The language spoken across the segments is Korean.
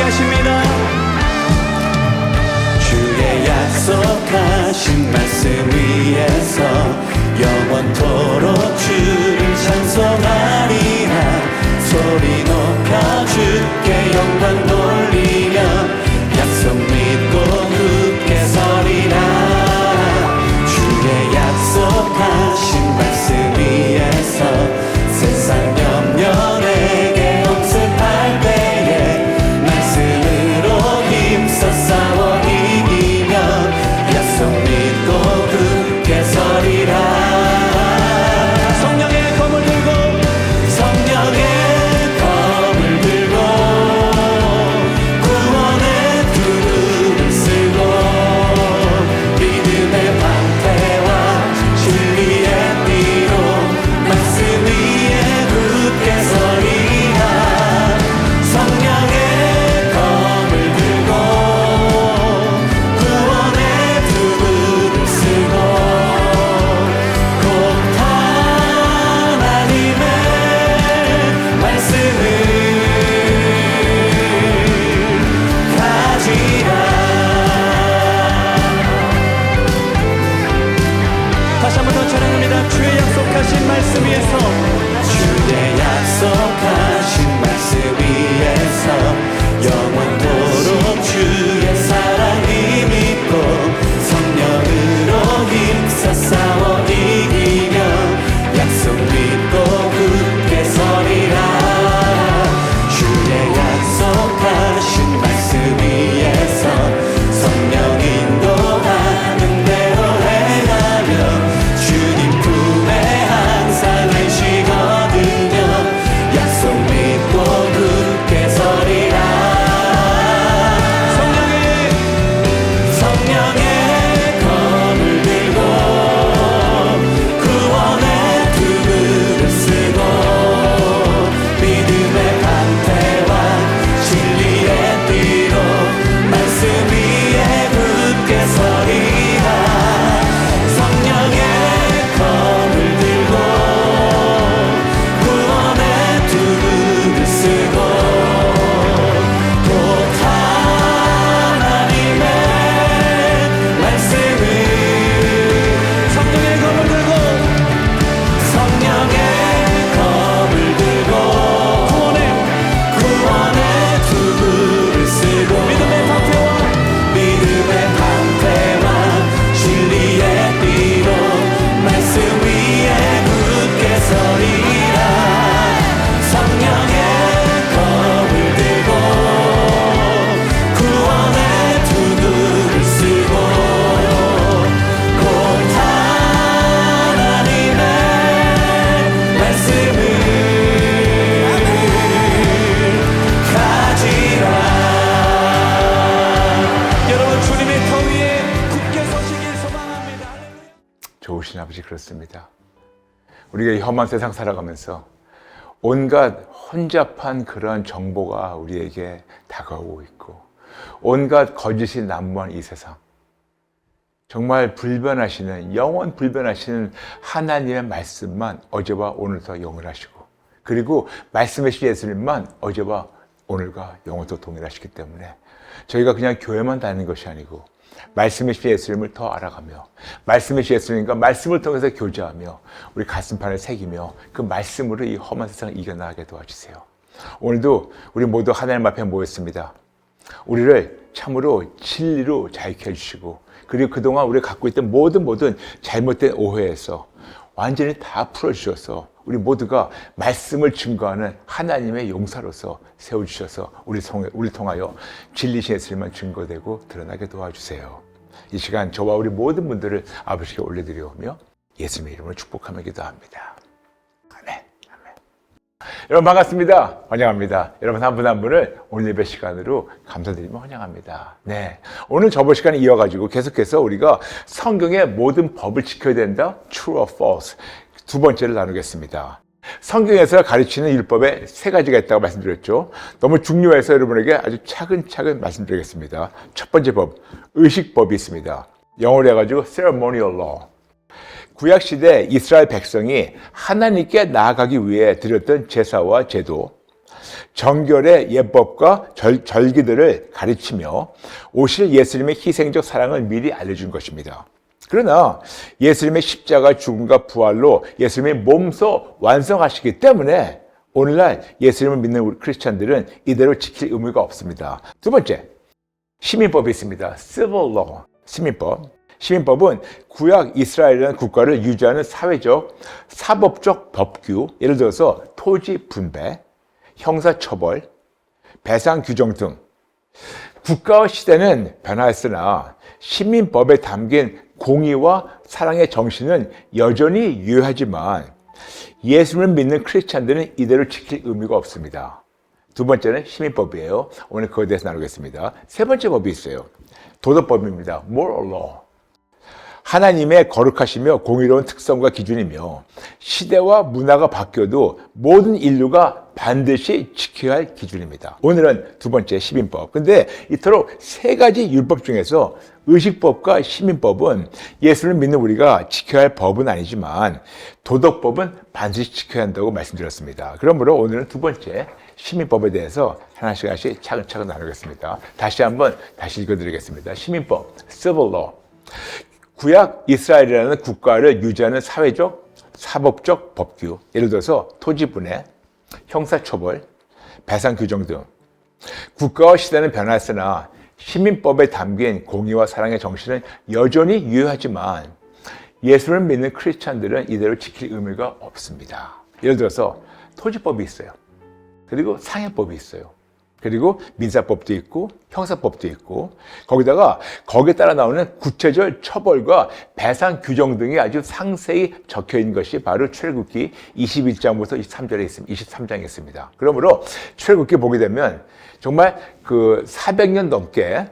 약속하십니다. 주의 약속하신 말씀 위에서 영원토록 주를 찬송하리라. 소리 높여 주께 영광 돌리며 약속 믿고 굳게 서리라. 주의 약속하신 말씀 위에서 세상 염려 내게 억셉할 때에 말씀으로 힘써 싸워 이기며 약속 믿고 굳게 서리라. 성령의 검을 들고 구원의 두루를 쓰고 믿음의 방패와 진리의 띠로 말씀 위에 굳게 서리라. 성령의 검을 들고 구원의 두루를 쓰고 곧 하나님의 말씀을 다시 한번 더 찬양합니다. 주의 약속하신 말씀 위에서 주의 약속하신 말씀 위에서 영원토록 주의 사랑이 믿고 성령으로 힘써 싸워 이기며 약속 믿고 굳게 서리라. 주의 약속하신 말씀 위에서 성령 인도하는 대로 행하며 주님 품에 항상 계시거든요. 약속 믿고 굳게 서리라. 성령의 검을 들고 구원의 두루를 쓰고 믿음의 방패와 진리의 띠로 말씀 위에 굳게 서리라. 성령의 검을 들고 구원의 두루를 쓰고 곧 하나님의 말씀을 성령의 검을 들고 구원의 두루를 쓰고 믿음의 방패와 진리의 띠로 말씀 위에 굳게 서리라. 성령의 검을 들고 구원의 두루를 쓰고 곧 하나님의 말씀을 가지라. 여러분 주님의 터 위에 굳게 서시길 소망합니다. 좋으신 아버지, 그렇습니다. 우리가 이 험한 세상 살아가면서 온갖 혼잡한 그런 정보가 우리에게 다가오고 있고 온갖 거짓이 난무한 이 세상, 정말 불변하시는, 영원 불변하시는 하나님의 말씀만 어제와 오늘도 영원하시고, 그리고 말씀하신 예수님만 어제와 오늘과 영원토록 동일하시기 때문에 저희가 그냥 교회만 다니는 것이 아니고 말씀이신 예수님을 더 알아가며 말씀이신 예수님과 말씀을 통해서 교제하며 우리 가슴판을 새기며 그 말씀으로 이 험한 세상을 이겨나가게 도와주세요. 오늘도 우리 모두 하나님 앞에 모였습니다. 우리를 참으로 진리로 자유케 해주시고, 그리고 그동안 우리가 갖고 있던 모든 잘못된 오해에서 완전히 다 풀어주셔서 우리 모두가 말씀을 증거하는 하나님의 용사로서 세워주셔서 우리 통하여 진리신 예수님만 증거되고 드러나게 도와주세요. 이 시간 저와 우리 모든 분들을 아버지께 올려드리오며 예수님의 이름으로 축복하며 기도합니다. 아멘. 아멘. 여러분 반갑습니다. 환영합니다. 여러분 한 분 한 분을 오늘 예배 시간으로 감사드리며 환영합니다. 네, 오늘 저번 시간에 이어가지고 계속해서 우리가 성경의 모든 법을 지켜야 된다, true or false, 두 번째를 나누겠습니다. 성경에서 가르치는 율법에 세 가지가 있다고 말씀드렸죠. 너무 중요해서 여러분에게 아주 차근차근 말씀드리겠습니다. 첫 번째 법, 의식법이 있습니다. 영어로 해가지고 ceremonial law. 구약시대 이스라엘 백성이 하나님께 나아가기 위해 드렸던 제사와 제도, 정결의 예법과 절기들을 가르치며 오실 예수님의 희생적 사랑을 미리 알려준 것입니다. 그러나 예수님의 십자가 죽음과 부활로 예수님의 몸소 완성하시기 때문에 오늘날 예수님을 믿는 우리 크리스찬들은 이대로 지킬 의무가 없습니다. 두 번째, 시민법이 있습니다. Civil Law, 시민법. 시민법은 구약 이스라엘이라는 국가를 유지하는 사회적, 사법적 법규, 예를 들어서 토지 분배, 형사처벌, 배상 규정 등. 국가와 시대는 변화했으나 시민법에 담긴 공의와 사랑의 정신은 여전히 유효하지만 예수를 믿는 크리스찬들은 이대로 지킬 의무가 없습니다. 두 번째는 시민법이에요. 오늘 그거에 대해서 나누겠습니다. 세 번째 법이 있어요. 도덕법입니다. Moral Law. 하나님의 거룩하시며 공의로운 특성과 기준이며 시대와 문화가 바뀌어도 모든 인류가 반드시 지켜야 할 기준입니다. 오늘은 두 번째 시민법. 근데 이토록 세 가지 율법 중에서 의식법과 시민법은 예수를 믿는 우리가 지켜야 할 법은 아니지만 도덕법은 반드시 지켜야 한다고 말씀드렸습니다. 그러므로 오늘은 두 번째 시민법에 대해서 하나씩 차근차근 나누겠습니다. 다시 읽어드리겠습니다. 시민법, Civil Law. 구약 이스라엘이라는 국가를 유지하는 사회적, 사법적 법규, 예를 들어서 토지 분해, 형사처벌, 배상 규정 등. 국가와 시대는 변화했으나 시민법에 담긴 공의와 사랑의 정신은 여전히 유효하지만 예수를 믿는 크리스찬들은 이대로 지킬 의무가 없습니다. 예를 들어서 토지법이 있어요. 그리고 상해법이 있어요. 그리고 민사법도 있고 형사법도 있고 거기에 따라 나오는 구체적 처벌과 배상 규정 등이 아주 상세히 적혀 있는 것이 바로 출애굽기 21장부터 23장에 있습니다. 그러므로 출애굽기 보게 되면 정말 그 400년 넘게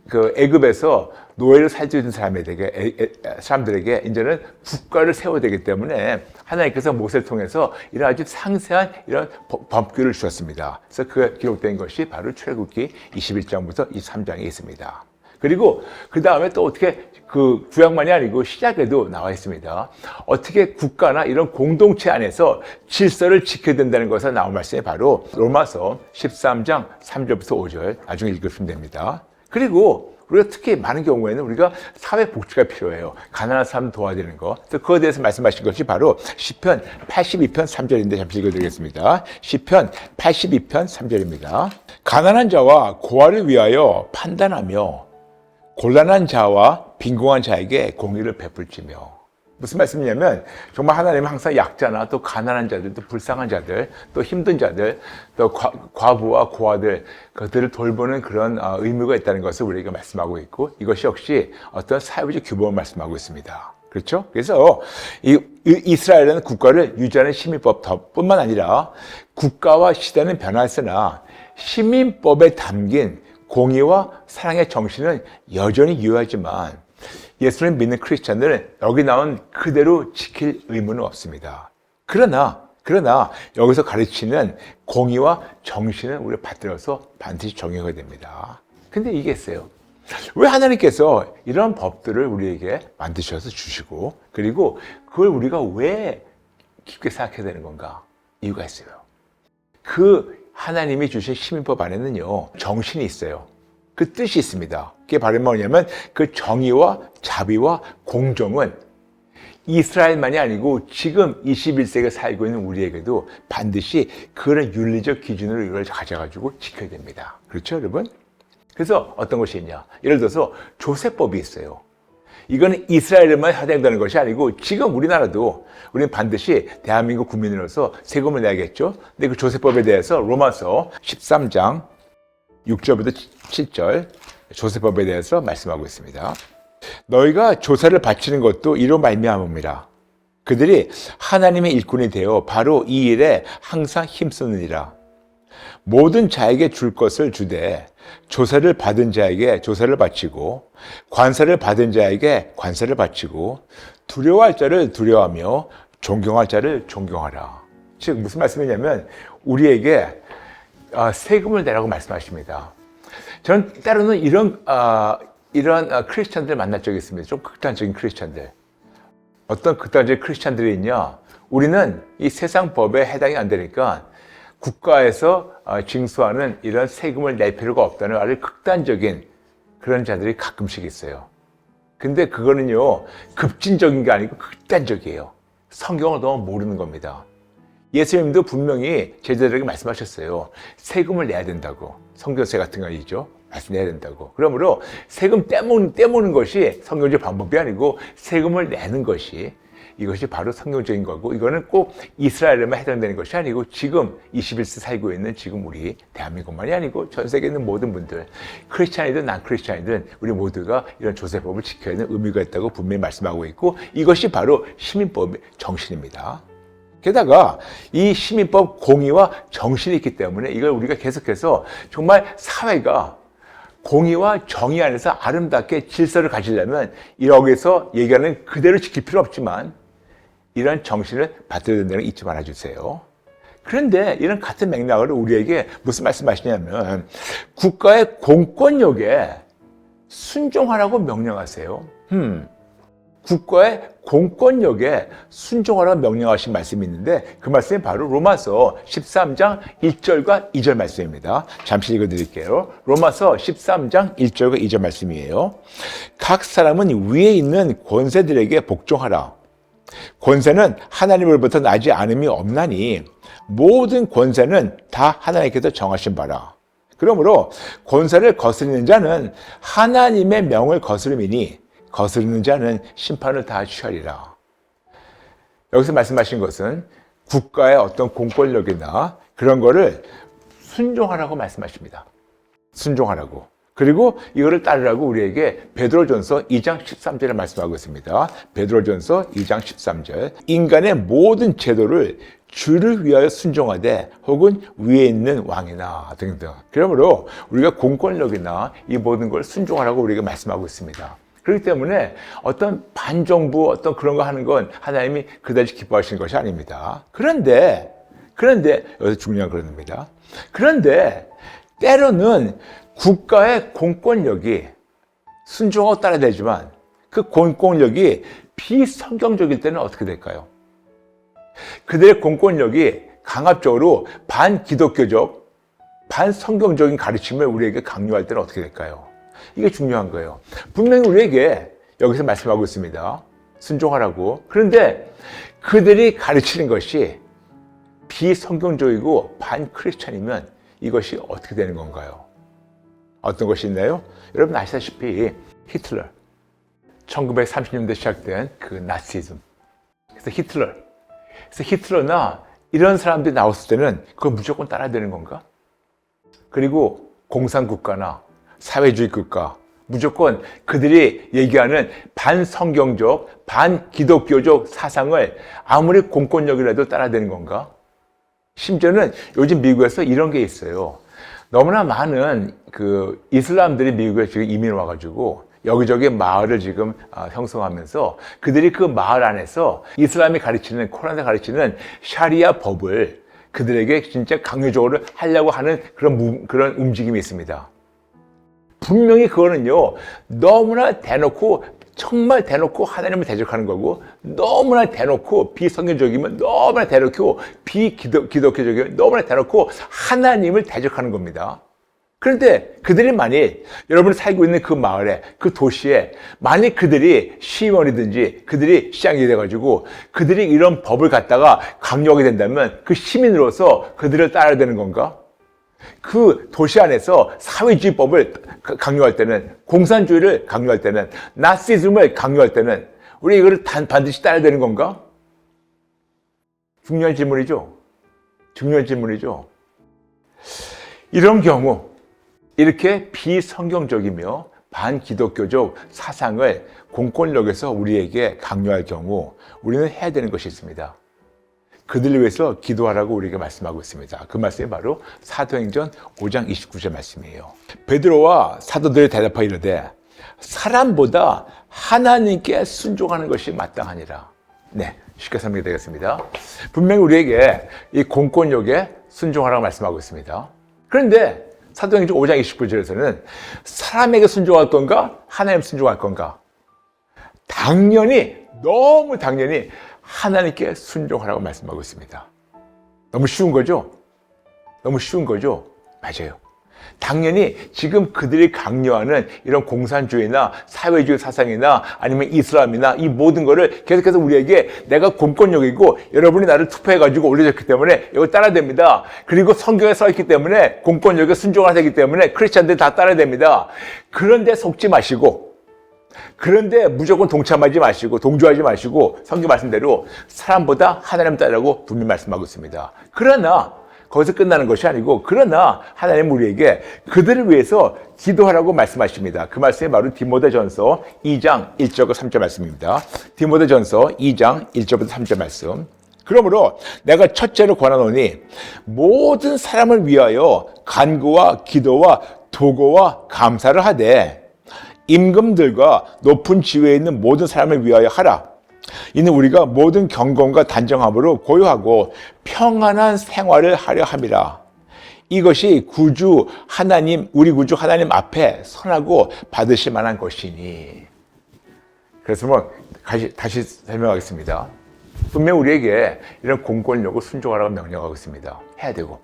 그 애굽에서 노예로 살고 있는 사람들에게 이제는 국가를 세워야 되기 때문에 하나님께서 모세를 통해서 이런 아주 상세한 이런 법규를 주셨습니다. 그래서 그 기록된 것이 바로 출애굽기 21장부터 23장에 있습니다. 그리고 그 다음에 또 어떻게 그 구약만이 아니고 신약에도 나와 있습니다. 어떻게 국가나 이런 공동체 안에서 질서를 지켜야 된다는 것에 나온 말씀이 바로 로마서 13장 3절부터 5절 나중에 읽으시면 됩니다. 그리고 우리가 특히 많은 경우에는 우리가 사회 복지가 필요해요. 가난한 사람 도와드리는 거. 그래서 그거에 대해서 말씀하신 것이 바로 시편 82편 3절인데 잠시 읽어드리겠습니다. 시편 82편 3절입니다. 가난한 자와 고아를 위하여 판단하며 곤란한 자와 빈궁한 자에게 공의를 베풀지며. 무슨 말씀이냐면 정말 하나님은 항상 약자나 또 가난한 자들, 또 불쌍한 자들, 또 힘든 자들, 또 과부와 고아들 그들을 돌보는 그런 의무가 있다는 것을 우리에게 말씀하고 있고 이것이 역시 어떤 사회적 규범을 말씀하고 있습니다. 그렇죠? 그래서 이스라엘은 국가를 유지하는 시민법뿐만 아니라 국가와 시대는 변화했으나 시민법에 담긴 공의와 사랑의 정신은 여전히 유효하지만 예수를 믿는 크리스찬들은 여기 나온 그대로 지킬 의무는 없습니다. 그러나 여기서 가르치는 공의와 정신은 우리가 받들어서 반드시 정해야 됩니다. 근데 이게 있어요. 왜 하나님께서 이런 법들을 우리에게 만드셔서 주시고 그리고 그걸 우리가 왜 깊게 생각해야 되는 건가? 이유가 있어요. 그 하나님이 주신 시민법 안에는요, 정신이 있어요. 그 뜻이 있습니다. 그게 바로 뭐냐면 그 정의와 자비와 공정은 이스라엘만이 아니고 지금 21세기에 살고 있는 우리에게도 반드시 그런 윤리적 기준으로 이걸 가져가지고 지켜야 됩니다. 그렇죠, 여러분? 그래서 어떤 것이 있냐? 예를 들어서 조세법이 있어요. 이거는 이스라엘에만 해당되는 것이 아니고 지금 우리나라도 우리는 반드시 대한민국 국민으로서 세금을 내야겠죠. 근데 그 조세법에 대해서 로마서 13장 6절부터 7절 조세법에 대해서 말씀하고 있습니다. 너희가 조세를 바치는 것도 이로 말미암음이라. 그들이 하나님의 일꾼이 되어 바로 이 일에 항상 힘쓰느니라. 모든 자에게 줄 것을 주되 조세를 받은 자에게 조세를 바치고 관세를 받은 자에게 관세를 바치고 두려워할 자를 두려워하며 존경할 자를 존경하라. 즉 무슨 말씀이냐면 우리에게 세금을 내라고 말씀하십니다. 저는 때로는 이런 크리스찬들 만날 적이 있습니다. 좀 극단적인 크리스찬들. 어떤 극단적인 크리스찬들이 있냐? 우리는 이 세상 법에 해당이 안 되니까 국가에서 징수하는 이런 세금을 낼 필요가 없다는 아주 극단적인 그런 자들이 가끔씩 있어요. 근데 그거는요, 급진적인 게 아니고 극단적이에요. 성경을 너무 모르는 겁니다. 예수님도 분명히 제자들에게 말씀하셨어요. 세금을 내야 된다고. 성교세 같은 거 있죠? 말씀내야 된다고. 그러므로 세금 떼모는 것이 성경적 방법이 아니고 세금을 내는 것이 이것이 바로 성경적인 거고, 이거는 꼭 이스라엘에만 해당되는 것이 아니고 지금 21세기 살고 있는 지금 우리 대한민국만이 아니고 전 세계에 있는 모든 분들, 크리스찬이든 난 크리스찬이든 우리 모두가 이런 조세법을 지켜야 하는 의미가 있다고 분명히 말씀하고 있고, 이것이 바로 시민법의 정신입니다. 게다가 이 시민법 공의와 정신이 있기 때문에 이걸 우리가 계속해서 정말 사회가 공의와 정의 안에서 아름답게 질서를 가지려면 여기서 얘기하는 그대로 지킬 필요 없지만 이런 정신을 받들어야 된다는 거 잊지 말아주세요. 그런데 이런 같은 맥락으로 우리에게 무슨 말씀하시냐면 국가의 공권력에 순종하라고 명령하세요. 국가의 공권력에 순종하라고 명령하신 말씀이 있는데 그 말씀이 바로 로마서 13장 1절과 2절 말씀입니다. 잠시 읽어드릴게요. 로마서 13장 1절과 2절 말씀이에요. 각 사람은 위에 있는 권세들에게 복종하라. 권세는 하나님으로부터 나지 않음이 없나니 모든 권세는 다 하나님께서 정하신 바라. 그러므로 권세를 거스르는 자는 하나님의 명을 거스름이니 거스르는 자는 심판을 다 취하리라. 여기서 말씀하신 것은 국가의 어떤 공권력이나 그런 거를 순종하라고 말씀하십니다. 순종하라고. 그리고 이거를 따르라고 우리에게 베드로전서 2장 13절에 말씀하고 있습니다. 베드로전서 2장 13절. 인간의 모든 제도를 주를 위하여 순종하되 혹은 위에 있는 왕이나 등등. 그러므로 우리가 공권력이나 이 모든 걸 순종하라고 우리에게 말씀하고 있습니다. 그렇기 때문에 어떤 반정부 어떤 그런 거 하는 건 하나님이 그다지 기뻐하시는 것이 아닙니다. 그런데 여기서 중요한 그런 겁니다. 그런데 때로는 국가의 공권력이 순종하고 따라야 되지만 그 공권력이 비성경적일 때는 어떻게 될까요? 그들의 공권력이 강압적으로 반기독교적, 반성경적인 가르침을 우리에게 강요할 때는 어떻게 될까요? 이게 중요한 거예요. 분명히 우리에게 여기서 말씀하고 있습니다. 순종하라고. 그런데 그들이 가르치는 것이 비성경적이고 반크리스찬이면 이것이 어떻게 되는 건가요? 어떤 것이 있나요? 여러분 아시다시피 히틀러, 1930년대 시작된 그 나치즘. 그래서 히틀러나 이런 사람들이 나왔을 때는 그걸 무조건 따라야 되는 건가? 그리고 공산국가나 사회주의 국가, 무조건 그들이 얘기하는 반성경적, 반기독교적 사상을 아무리 공권력이라도 따라야 되는 건가? 심지어는 요즘 미국에서 이런 게 있어요. 너무나 많은 그 이슬람들이 미국에 지금 이민 와가지고 여기저기 마을을 지금 형성하면서 그들이 그 마을 안에서 이슬람이 가르치는, 코란에 가르치는 샤리아 법을 그들에게 진짜 강요적으로 하려고 하는 그런 움직임이 있습니다. 분명히 그거는요, 너무나 대놓고, 정말 대놓고 하나님을 대적하는 거고, 너무나 대놓고 비성경적이면 너무나 대놓고 비기독교적이면 너무나 대놓고 하나님을 대적하는 겁니다. 그런데 그들이 만일 여러분이 살고 있는 그 마을에, 그 도시에 만일 그들이 시의원이든지 그들이 시장이 돼가지고 그들이 이런 법을 갖다가 강요하게 된다면 그 시민으로서 그들을 따라야 되는 건가? 그 도시 안에서 사회주의법을 강요할 때는, 공산주의를 강요할 때는, 나치즘을 강요할 때는 우리 이거를 반드시 따라야 되는 건가? 중요한 질문이죠. 이런 경우 이렇게 비성경적이며 반기독교적 사상을 공권력에서 우리에게 강요할 경우 우리는 해야 되는 것이 있습니다. 그들을 위해서 기도하라고 우리에게 말씀하고 있습니다. 그 말씀이 바로 사도행전 5장 29절 말씀이에요. 베드로와 사도들이 대답하여 이르되 사람보다 하나님께 순종하는 것이 마땅하니라. 네, 쉽게 설명이 되겠습니다. 분명히 우리에게 이 공권력에 순종하라고 말씀하고 있습니다. 그런데 사도행전 5장 29절에서는 사람에게 순종할 건가? 하나님 순종할 건가? 너무 당연히 하나님께 순종하라고 말씀하고 있습니다. 너무 쉬운 거죠? 너무 쉬운 거죠? 맞아요. 당연히 지금 그들이 강요하는 이런 공산주의나 사회주의 사상이나 아니면 이슬람이나 이 모든 거를 계속해서 우리에게 내가 공권력이고 여러분이 나를 투표해가지고 올려줬기 때문에 이거 따라야 됩니다. 그리고 성경에 써있기 때문에 공권력에 순종해야 되기 때문에 크리스찬들이 다 따라야 됩니다. 그런데 속지 마시고, 그런데 무조건 동참하지 마시고 동조하지 마시고 성경 말씀대로 사람보다 하나님 따르라고 분명히 말씀하고 있습니다. 그러나 거기서 끝나는 것이 아니고, 그러나 하나님 우리에게 그들을 위해서 기도하라고 말씀하십니다. 그 말씀이 바로 디모데전서 2장 1절과 3절 말씀입니다. 디모데전서 2장 1절부터 3절 말씀. 그러므로 내가 첫째로 권하노니 모든 사람을 위하여 간구와 기도와 도고와 감사를 하되 임금들과 높은 지위에 있는 모든 사람을 위하여 하라. 이는 우리가 모든 경건과 단정함으로 고요하고 평안한 생활을 하려 함이라. 이것이 구주 하나님, 우리 구주 하나님 앞에 선하고 받으실 만한 것이니. 그래서 다시 설명하겠습니다. 분명 우리에게 이런 공권력을 순종하라고 명령하고 있습니다. 해야 되고.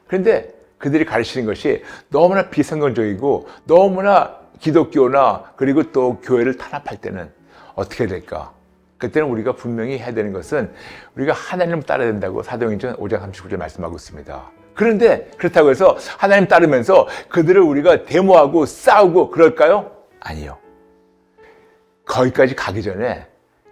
그런데 그들이 가르치는 것이 너무나 비성경적이고 너무나 기독교나 그리고 또 교회를 탄압할 때는 어떻게 될까? 그때는 우리가 분명히 해야 되는 것은 우리가 하나님을 따라야 된다고 사도행전 5장 39절 말씀하고 있습니다. 그런데 그렇다고 해서 하나님 따르면서 그들을 우리가 데모하고 싸우고 그럴까요? 아니요. 거기까지 가기 전에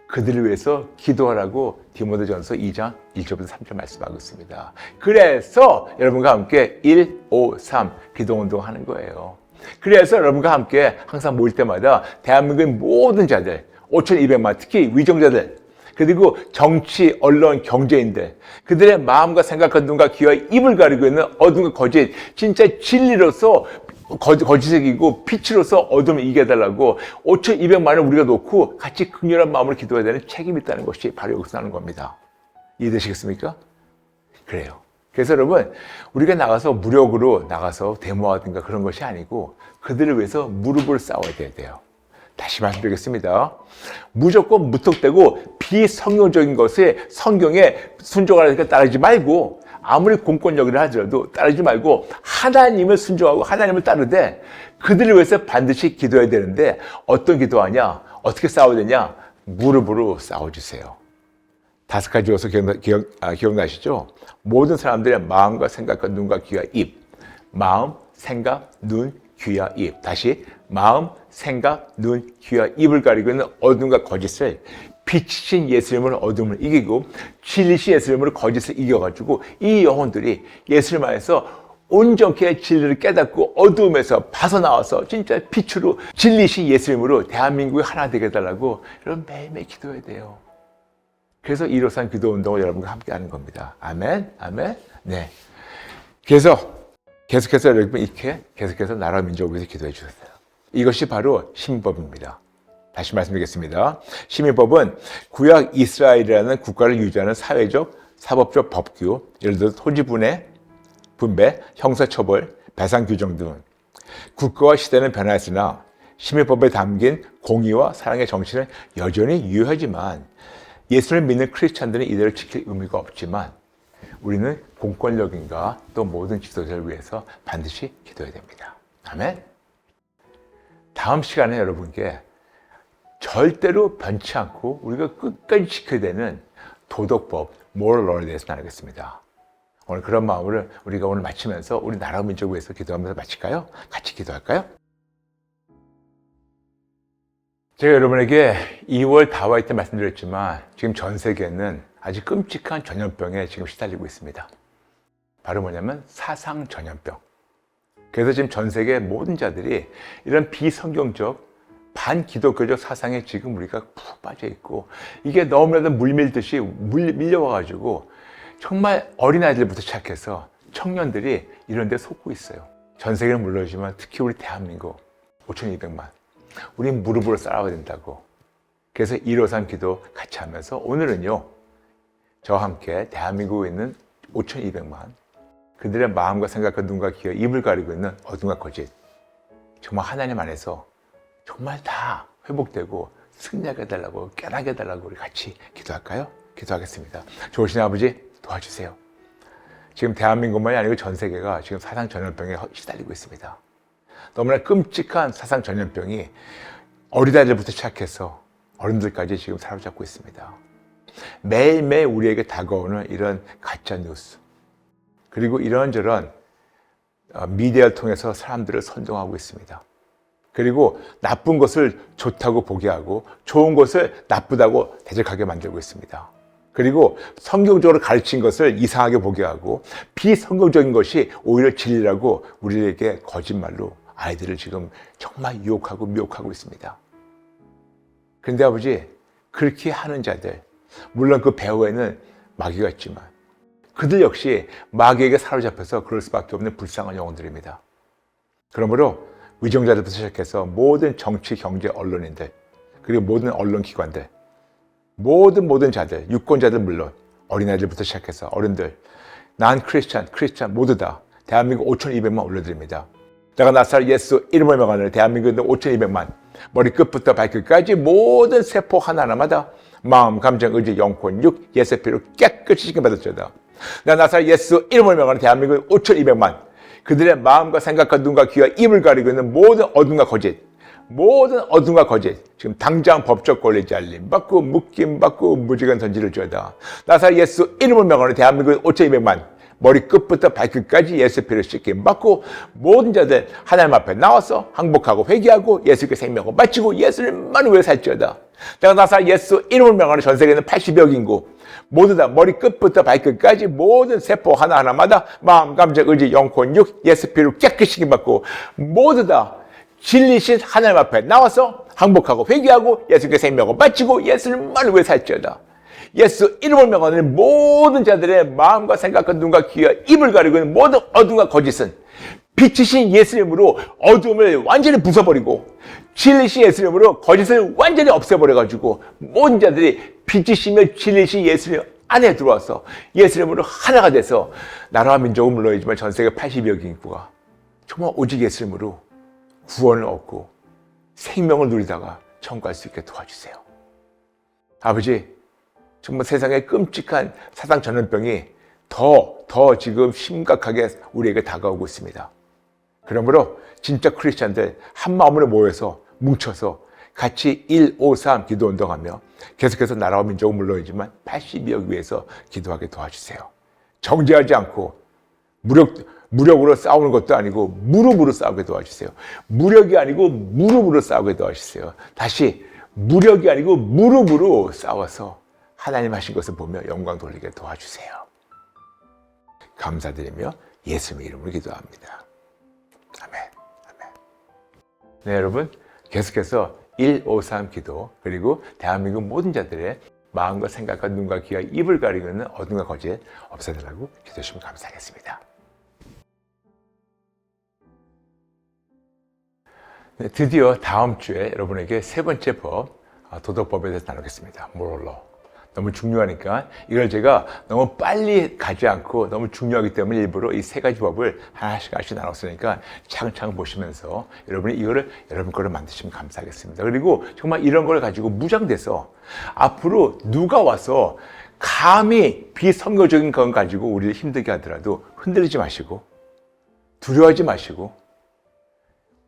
그들을 위해서 기도하라고 디모데전서 2장 1절부터 3절 말씀하고 있습니다. 그래서 여러분과 함께 1, 5, 3 기도운동 하는 거예요. 그래서 여러분과 함께 항상 모일 때마다 대한민국의 모든 자들 5,200만, 특히 위정자들, 그리고 정치, 언론, 경제인들, 그들의 마음과 생각과 눈과 귀와 입을 가리고 있는 어둠과 거짓, 진짜 진리로서 거짓을 이기고 빛으로서 어둠을 이겨달라고 5,200만을 우리가 놓고 같이 극렬한 마음으로 기도해야 되는 책임이 있다는 것이 바로 여기서 나는 겁니다. 이해되시겠습니까? 그래요. 그래서 여러분, 우리가 나가서 무력으로 나가서 데모하든가 그런 것이 아니고 그들을 위해서 무릎을 쌓아야 돼요. 다시 말씀드리겠습니다. 무조건 무턱대고 비성경적인 것에 성경에 순종하라니까 따르지 말고, 아무리 공권력이라 하더라도 따르지 말고 하나님을 순종하고 하나님을 따르되 그들을 위해서 반드시 기도해야 되는데 어떤 기도하냐? 어떻게 싸워야 되냐? 무릎으로 싸워주세요. 5가지 요소 기억나시죠? 모든 사람들의 마음과 생각과 눈과 귀와 입. 마음, 생각, 눈, 귀와 입. 다시 마음, 생각, 눈, 귀와 입을 가리고 있는 어둠과 거짓을 빛이신 예수 이름으로 어둠을 이기고 진리신 예수 이름으로 거짓을 이겨가지고 이 영혼들이 예수를 만나서 온전케 진리를 깨닫고 어둠에서 벗어나와서 진짜 빛으로 진리신 예수 이름으로 대한민국이 하나 되게 해달라고 여러분 매일매일 기도해야 돼요. 그래서 153 기도 운동을 여러분과 함께 하는 겁니다. 아멘, 아멘. 네. 그래서 계속해서 여러분 이렇게 계속해서 나라 민족을 위해서 기도해 주셨어요. 이것이 바로 시민법입니다. 다시 말씀드리겠습니다. 시민법은 구약 이스라엘이라는 국가를 유지하는 사회적, 사법적 법규, 예를 들어 토지 분배, 형사처벌, 배상 규정 등 국가와 시대는 변화했으나 시민법에 담긴 공의와 사랑의 정신은 여전히 유효하지만 예수를 믿는 크리스찬들은 이대로 지킬 의미가 없지만 우리는 공권력인가 또 모든 지도자를 위해서 반드시 기도해야 됩니다. 아멘. 다음 시간에 여러분께 절대로 변치 않고 우리가 끝까지 지켜야 되는 도덕법, moral law에 대해서 나누겠습니다. 오늘 그런 마음으로 우리가 오늘 마치면서 우리 나라 민족을 위해서 기도하면서 마칠까요? 같이 기도할까요? 제가 여러분에게 2월 다와이 때 말씀드렸지만 지금 전 세계는 아주 끔찍한 전염병에 지금 시달리고 있습니다. 바로 뭐냐면 사상 전염병. 그래서 지금 전 세계 모든 자들이 이런 비성경적 반기독교적 사상에 지금 우리가 푹 빠져 있고 이게 너무나도 물밀듯이 밀려와가지고 정말 어린아이들부터 시작해서 청년들이 이런 데 속고 있어요. 전 세계는 물론이지만 특히 우리 대한민국 5,200만. 우리 무릎으로 싸워야 된다고. 그래서 153 기도 같이 하면서 오늘은요. 저와 함께 대한민국에 있는 5,200만 그들의 마음과 생각과 눈과 귀와 입을 가리고 있는 어둠과 거짓 정말 하나님 안에서 정말 다 회복되고 승리하게 해달라고 깨닫게 해달라고 우리 같이 기도할까요? 기도하겠습니다. 좋으신 아버지 도와주세요. 지금 대한민국만이 아니고 전 세계가 지금 사상 전염병에 시달리고 있습니다. 너무나 끔찍한 사상 전염병이 어린아이들부터 시작해서 어른들까지 지금 사로잡고 있습니다. 매일매일 우리에게 다가오는 이런 가짜 뉴스, 그리고 이런저런 미디어를 통해서 사람들을 선동하고 있습니다. 그리고 나쁜 것을 좋다고 보게 하고 좋은 것을 나쁘다고 대적하게 만들고 있습니다. 그리고 성경적으로 가르친 것을 이상하게 보게 하고 비성경적인 것이 오히려 진리라고 우리에게 거짓말로 아이들을 지금 정말 유혹하고 미혹하고 있습니다. 그런데 아버지, 그렇게 하는 자들, 물론 그 배후에는 마귀가 있지만 그들 역시 마귀에게 사로잡혀서 그럴 수밖에 없는 불쌍한 영혼들입니다. 그러므로 위정자들부터 시작해서 모든 정치, 경제, 언론인들, 그리고 모든 언론기관들, 모든 자들, 유권자들 물론, 어린아이들부터 시작해서 어른들, 난 크리스찬 모두 다 대한민국 5,200만 올려드립니다. 내가 나사렛 예수 이름을 명하는 대한민국의 5,200만, 머리끝부터 발끝까지 모든 세포 하나하나마다 마음, 감정, 의지, 영혼, 육, 예수의 피로 깨끗이 씻김받았습니다. 내가 나사렛 예수 이름을 명하는 대한민국 5,200만, 그들의 마음과 생각과 눈과 귀와 입을 가리고 있는 모든 어둠과 거짓, 지금 당장 법적 권리 잘림 받고 묶임 받고 무지간 던지를 줘다. 나사렛 예수 이름을 명하는 대한민국 5,200만, 머리끝부터 발끝까지 예수의 피로 씻김 받고 모든 자들 하나님 앞에 나와서 항복하고 회개하고 예수께 생명을 바치고 예수님만 위해 살지어다. 내가 나사렛 예수 이름을 명하는 전 세계에 있는 80억 인구 모두 다 머리끝부터 발끝까지 모든 세포 하나하나마다 마음, 감정, 의지, 영혼, 육, 예수 피로 깨끗이 받고 모두 다 진리신 하나님 앞에 나와서 항복하고 회개하고 예수께 생명을 바치고 예수님만 위해 살지어다. 예수 이름을 명하는 모든 자들의 마음과 생각과 눈과 귀와 입을 가리고 있는 모든 어둠과 거짓은 빛이신 예수님으로 어둠을 완전히 부숴버리고 진리신 예수님으로 거짓을 완전히 없애버려가지고 모든 자들이 빛이시며 진리신 예수님 안에 들어와서 예수님으로 하나가 돼서 나라와 민족은 물론이지만 전 세계 80여 개 인구가 정말 오직 예수님으로 구원을 얻고 생명을 누리다가 천국 갈 수 있게 도와주세요. 아버지, 정말 세상에 끔찍한 사상 전염병이 더 지금 심각하게 우리에게 다가오고 있습니다. 그러므로 진짜 크리스찬들 한 마음으로 모여서 뭉쳐서 같이 153 기도 운동하며 계속해서 나라와 민족은 물론이지만 82억 위해서 기도하게 도와주세요. 정죄하지 않고 무력으로 싸우는 것도 아니고 무릎으로 싸우게 도와주세요. 무력이 아니고 무릎으로 싸우게 도와주세요. 다시 무력이 아니고 무릎으로 싸워서 하나님 하신 것을 보며 영광 돌리게 도와주세요. 감사드리며 예수님의 이름으로 기도합니다. 아멘. 네, 여러분, 계속해서 153 기도, 그리고 대한민국 모든 자들의 마음과 생각과 눈과 귀와 입을 가리고 있는 어둠과 거짓 없애달라고 기도하시면 감사하겠습니다. 네, 드디어 다음 주에 여러분에게 세 번째 법, 도덕법에 대해서 나누겠습니다. 모럴러. 너무 중요하니까 이걸 제가 너무 빨리 가지 않고 너무 중요하기 때문에 일부러 이 세 가지 법을 하나씩 나눴으니까 차근차근 보시면서 여러분이 이거를 여러분 거를 만드시면 감사하겠습니다. 그리고 정말 이런 걸 가지고 무장돼서 앞으로 누가 와서 감히 비선거적인 건 가지고 우리를 힘들게 하더라도 흔들리지 마시고 두려워하지 마시고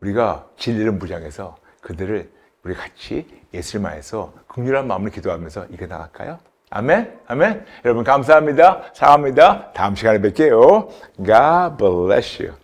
우리가 진리를 무장해서 그들을 우리 같이 예수님 안에서 긍휼한 마음으로 기도하면서 이겨나갈까요? 아멘? 아멘? 여러분 감사합니다. 사랑합니다. 다음 시간에 뵐게요. God bless you.